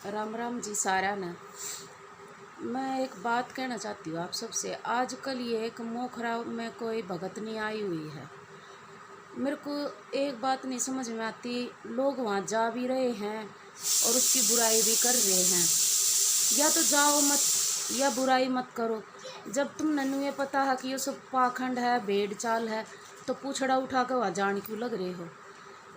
राम राम जी सारा ने। मैं एक बात कहना चाहती हूँ आप सबसे। आजकल ये एक मोखरा में कोई भगत नहीं आई हुई है। मेरे को एक बात नहीं समझ में आती, लोग वहाँ जा भी रहे हैं और उसकी बुराई भी कर रहे हैं। या तो जाओ मत या बुराई मत करो। जब तुमने ये पता है कि ये सब पाखंड है, भेड़ चाल है, तो पूछड़ा उठा कर वहाँ जान क्यों लग रहे हो?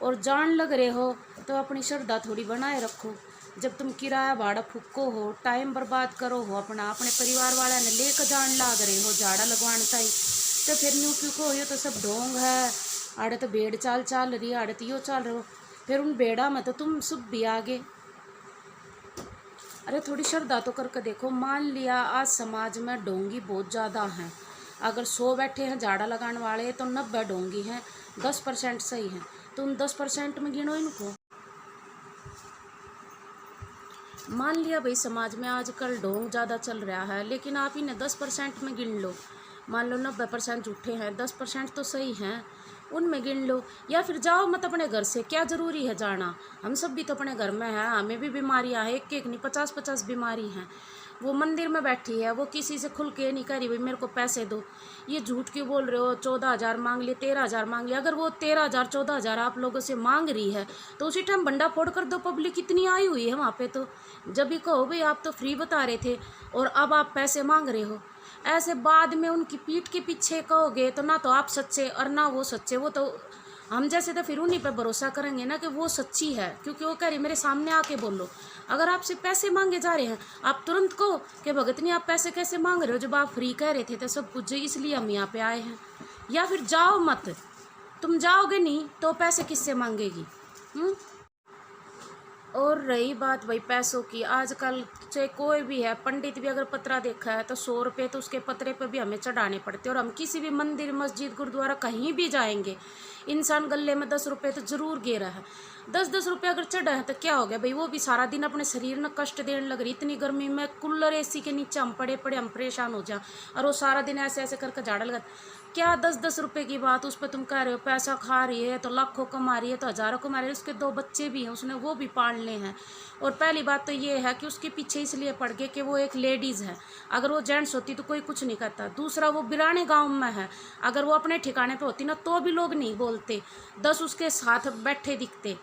और जान लग रहे हो तो अपनी श्रद्धा थोड़ी बनाए रखो। जब तुम किराया भाड़ा फूको हो, टाइम बर्बाद करो हो अपना, अपने परिवार वाला ने लेकर जान लाग रहे हो झाड़ा लगवाने ताई, तो फिर न्यू क्यों को ये तो सब ढोंग है। आड़े तो भेड़ चाल चाल रही, आड़े तो यो चाल रहे हो, फिर उन भेड़ा में तो तुम सब भी आगे। अरे थोड़ी श्रद्धा तो करके देखो। मान लिया आज समाज में ढोंगी बहुत ज़्यादा हैं, अगर 100 बैठे हैं झाड़ा लगाने वाले तो 90 ढोंगी हैं, 10% सही हैं, तो उन 10% में गिनो इनको। मान लिया भाई समाज में आजकल ढोंग ज़्यादा चल रहा है, लेकिन आप इन्हें 10% में गिन लो। मान लो 90% झूठे हैं, 10% तो सही हैं, उनमें गिन लो। या फिर जाओ मत अपने घर से, क्या ज़रूरी है जाना? हम सब भी तो अपने घर में हैं, हमें भी बीमारियां हैं, एक एक नहीं 50-50 बीमारी हैं। वो मंदिर में बैठी है, वो किसी से खुल के नहीं कह रही भाई मेरे को पैसे दो। ये झूठ क्यों बोल रहे हो? 14,000 मांग लिए, 13,000 मांग लिए। अगर वो 13,000 14,000 आप लोगों से मांग रही है तो उसी टाइम बंडा फोड़ कर दो। पब्लिक इतनी आई हुई है वहाँ पे, तो जब भी कहो भाई आप तो फ्री बता रहे थे और अब आप पैसे मांग रहे हो। ऐसे बाद में उनकी पीठ के पीछे कहोगे तो ना तो आप सच्चे और ना वो सच्चे। वो तो हम जैसे तो फिर उन्हीं पर भरोसा करेंगे ना कि वो सच्ची है, क्योंकि वो कह रही मेरे सामने आके बोलो। अगर आपसे पैसे मांगे जा रहे हैं आप तुरंत कहो कि भगतनी आप पैसे कैसे मांग रहे हो जब आप फ्री कह रहे थे तो सब कुछ, इसलिए हम यहाँ पे आए हैं। या फिर जाओ मत। तुम जाओगे नहीं तो पैसे किससे मांगेगी? और रही बात भाई पैसों की, आजकल चाहे कोई भी है, पंडित भी अगर पतरा देखा है तो 100 रुपये तो उसके पतरे पे भी हमें चढ़ाने पड़ते हैं। और हम किसी भी मंदिर मस्जिद गुरुद्वारा कहीं भी जाएंगे, इंसान गले में 10 रुपये तो ज़रूर गेरा है। 10-10 रुपये अगर चढ़ा है तो क्या हो गया भाई? वो भी सारा दिन अपने शरीर में कष्ट देने लग रही। इतनी गर्मी में कूलर एसी के नीचे हम पड़े पड़े हम परेशान हो जाए, और वो सारा दिन ऐसे ऐसे करके झाड़ा लगा। क्या 10-10 रुपये की बात उस पर तुम कह रहे हो? पैसा खा रही है तो लाखों कमा रही है, तो हज़ारों कमा रही है, उसके 2 बच्चे भी हैं, उसने वो भी पालने हैं। और पहली बात तो ये है कि उसके पीछे इसलिए पड़ गए कि वो एक लेडीज़ है, अगर वो जेंट्स होती तो कोई कुछ नहीं करता। दूसरा वो बिराने गांव में है, अगर वो अपने ठिकाने पे होती ना तो भी लोग नहीं बोलते, 10 उसके साथ बैठे दिखते।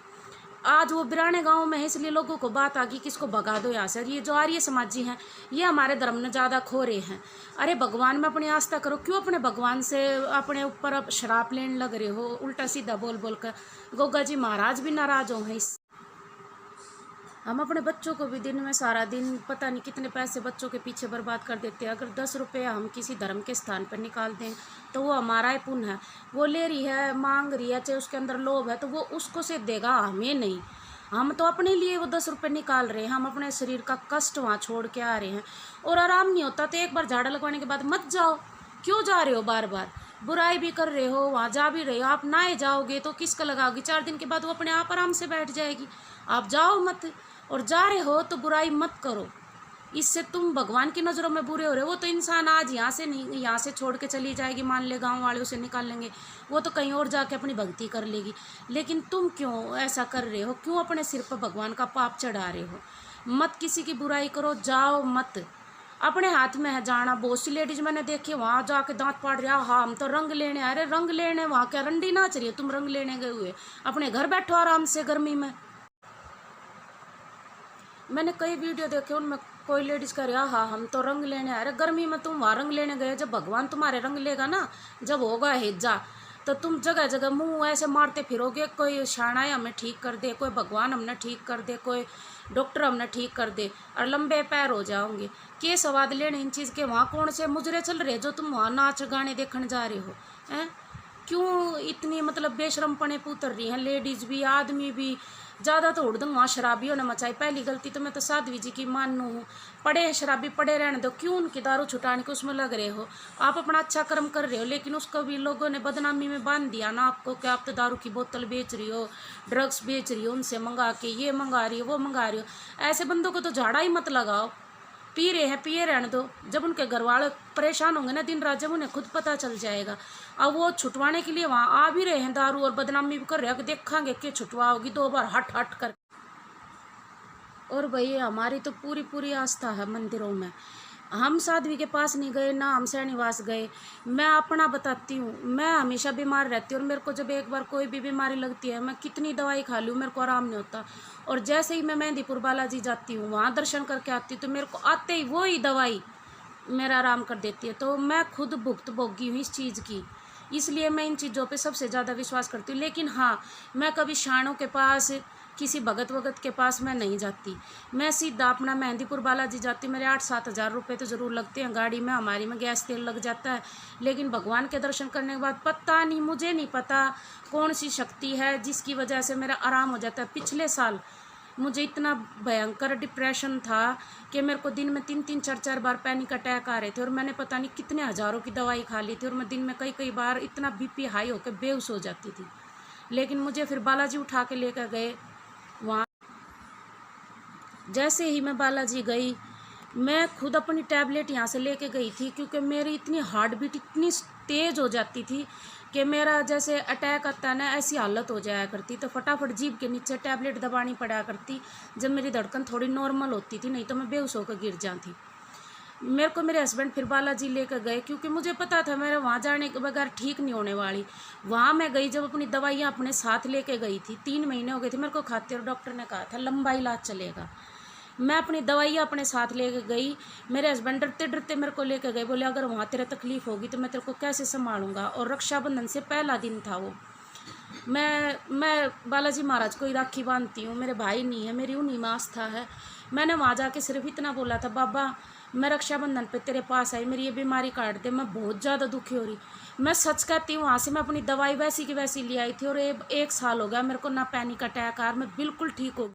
आज वो बिराने गांव में है इसलिए लोगों को बात आ गई कि इसको भगा दो यहाँ से। ये जो आर्य समाजी हैं ये हमारे धर्म में ज़्यादा खो रहे हैं। अरे भगवान में अपनी आस्था करो, क्यों अपने भगवान से अपने ऊपर अब शराप लेने लग रहे हो उल्टा सीधा बोल बोल कर? गोगा जी महाराज भी नाराज हो हैं इस। हम अपने बच्चों को भी दिन में सारा दिन पता नहीं कितने पैसे बच्चों के पीछे बर्बाद कर देते हैं। अगर 10 रुपये हम किसी धर्म के स्थान पर निकाल दें तो वो हमारा ही पुण्य है। वो ले रही है, मांग रही है, चाहे उसके अंदर लोभ है तो वो उसको से देगा, हमें नहीं। हम तो अपने लिए वो 10 रुपये निकाल रहे हैं, हम अपने शरीर का कष्ट वहाँ छोड़ के आ रहे हैं। और आराम नहीं होता तो एक बार झाड़ा लगवाने के बाद मत जाओ। क्यों जा रहे हो बार बार? बुराई भी कर रहे हो, वहाँ जा भी रहे हो। आप ना जाओगे तो किसका लगाओगी? 4 दिन के बाद वो अपने आप आराम से बैठ जाएगी। आप जाओ मत। और जा रहे हो तो बुराई मत करो, इससे तुम भगवान की नज़रों में बुरे हो रहे हो। वो तो इंसान आज यहाँ से नहीं, यहाँ से छोड़ के चली जाएगी, मान ले गांव वाले उसे निकाल लेंगे, वो तो कहीं और जाके अपनी भक्ति कर लेगी। लेकिन तुम क्यों ऐसा कर रहे हो? क्यों अपने सिर पर भगवान का पाप चढ़ा रहे हो? मत किसी की बुराई करो, जाओ मत। अपने हाथ में है जाना। बहुत सी लेडीज मैंने देखी वहाँ जाके दांत पाड़ रहा, हाँ हम तो रंग लेने। अरे रंग लेने वहाँ क्या रंडी नाच रही है? तुम रंग लेने गए हुए, अपने घर बैठो आराम से गर्मी में। मैंने कई वीडियो देखे, उनमें कोई लेडीज़ कह रही हाँ हम तो रंग लेने आ रहे। गर्मी में तुम वहाँ रंग लेने गए, जब भगवान तुम्हारे रंग लेगा ना, जब होगा हिज्जा, तो तुम जगह जगह मुंह ऐसे मारते फिरोगे। कोई शानाई हमें ठीक कर दे, कोई भगवान हमने ठीक कर दे, कोई डॉक्टर हमने ठीक कर दे, और लंबे पैर हो जाओगे। के स्वाद लेने इन चीज़ के? वहाँ कौन से मुजरे चल रहे जो तुम वहाँ नाच गाने देखने जा रहे हो? हैं क्यों इतनी मतलब बेशरमपने पुतर रही हैं लेडीज़ भी आदमी भी? ज़्यादा तो उड़दंग वहाँ शराबियों ने मचाई। पहली गलती तो मैं तो साध्वी जी की मानू हूँ, पड़े हैं शराबी पड़े रहने दो, क्यों उनकी दारू छुटाने के उसमें लग रहे हो? आप अपना अच्छा कर्म कर रहे हो, लेकिन उसको भी लोगों ने बदनामी में बांध दिया ना आपको कि आप तो दारू की बोतल बेच रही हो, ड्रग्स बेच रही हो, उनसे मंगा के ये मंगा रही हो वो मंगा रही हो। ऐसे बंदों को तो झाड़ा ही मत लगाओ। पी रहे हैं पिए रहने दो, जब उनके घर वाले परेशान होंगे ना दिन रात, जब उन्हें खुद पता चल जाएगा। अब वो छुटवाने के लिए वहाँ आ भी रहे हैं दारू और बदनामी भी कर रहे हैं, देखेंगे कि छुटवाओगी 2 बार हट हट कर। और भाई हमारी तो पूरी पूरी आस्था है मंदिरों में। हम साध्वी के पास नहीं गए, ना हम श्रीनिवास गए। मैं अपना बताती हूँ, मैं हमेशा बीमार रहती हूँ और मेरे को जब एक बार कोई भी बीमारी लगती है, मैं कितनी दवाई खा लूँ मेरे को आराम नहीं होता। और जैसे ही मैं मेहंदीपुर बालाजी जाती हूँ, वहाँ दर्शन करके आती हूँ, तो मेरे को आते ही वो ही दवाई मेरा आराम कर देती है। तो मैं खुद भुक्तभोगी हूँ इस चीज़ की, इसलिए मैं इन चीज़ों पे सबसे ज़्यादा विश्वास करती हूँ। लेकिन हाँ, मैं कभी शाणों के पास, किसी भगत वगत के पास मैं नहीं जाती। मैं सीधा अपना मेहंदीपुर बालाजी जाती हूँ। मेरे 8-7 हज़ार रुपये तो ज़रूर लगते हैं गाड़ी में, हमारी में गैस तेल लग जाता है। लेकिन भगवान के दर्शन करने के बाद पता नहीं, मुझे नहीं पता कौन सी शक्ति है जिसकी वजह से मेरा आराम हो जाता है। पिछले साल मुझे इतना भयंकर डिप्रेशन था कि मेरे को दिन में 3-3 4-4 बार पैनिक अटैक आ रहे थे और मैंने पता नहीं कितने हज़ारों की दवाई खा ली थी और मैं दिन में कई बार इतना बीपी हाई होकर बेहोश हो जाती थी। लेकिन मुझे फिर बालाजी उठा के लेकर गए वहाँ। जैसे ही मैं बालाजी गई, मैं खुद अपनी टैबलेट यहाँ से लेके गई थी, क्योंकि मेरी इतनी हार्ट बीट इतनी तेज़ हो जाती थी कि मेरा जैसे अटैक आता है ना, ऐसी हालत हो जाया करती। तो फटाफट जीभ के नीचे टैबलेट दबानी पड़ा करती जब मेरी धड़कन थोड़ी नॉर्मल होती थी, नहीं तो मैं बेहोश होकर गिर जाती। मेरे को मेरे हस्बैंड फिर बालाजी लेकर गए, क्योंकि मुझे पता था मेरा वहाँ जाने के बगैर ठीक नहीं होने वाली। वहाँ मैं गई, जब अपनी दवाइयाँ अपने साथ लेके गई थी, 3 महीने हो गए थे मेरे को खाते, और डॉक्टर ने कहा था लंबा इलाज चलेगा। मैं अपनी दवाइयाँ अपने साथ लेके गई। मेरे हस्बैंड डरते डरते मेरे को लेके गए, बोले अगर वहाँ तेरे तकलीफ़ होगी तो मैं तेरे को कैसे संभालूंगा। और रक्षाबंधन से पहला दिन था वो। मैं बालाजी महाराज को ही राखी बांधती हूँ, मेरे भाई नहीं है, मेरी उन्हीं में आस्था है। मैंने वहाँ जाके सिर्फ इतना बोला था, बाबा मैं रक्षाबंधन पे तेरे पास आई, मेरी ये बीमारी काट दे, मैं बहुत ज़्यादा दुखी हो रही। मैं सच कहती हूँ, वहाँ से मैं अपनी दवाई वैसी की वैसी ले आई थी और एक साल हो गया मेरे को ना पैनिक अटैक आ, मैं बिल्कुल ठीक हो गई।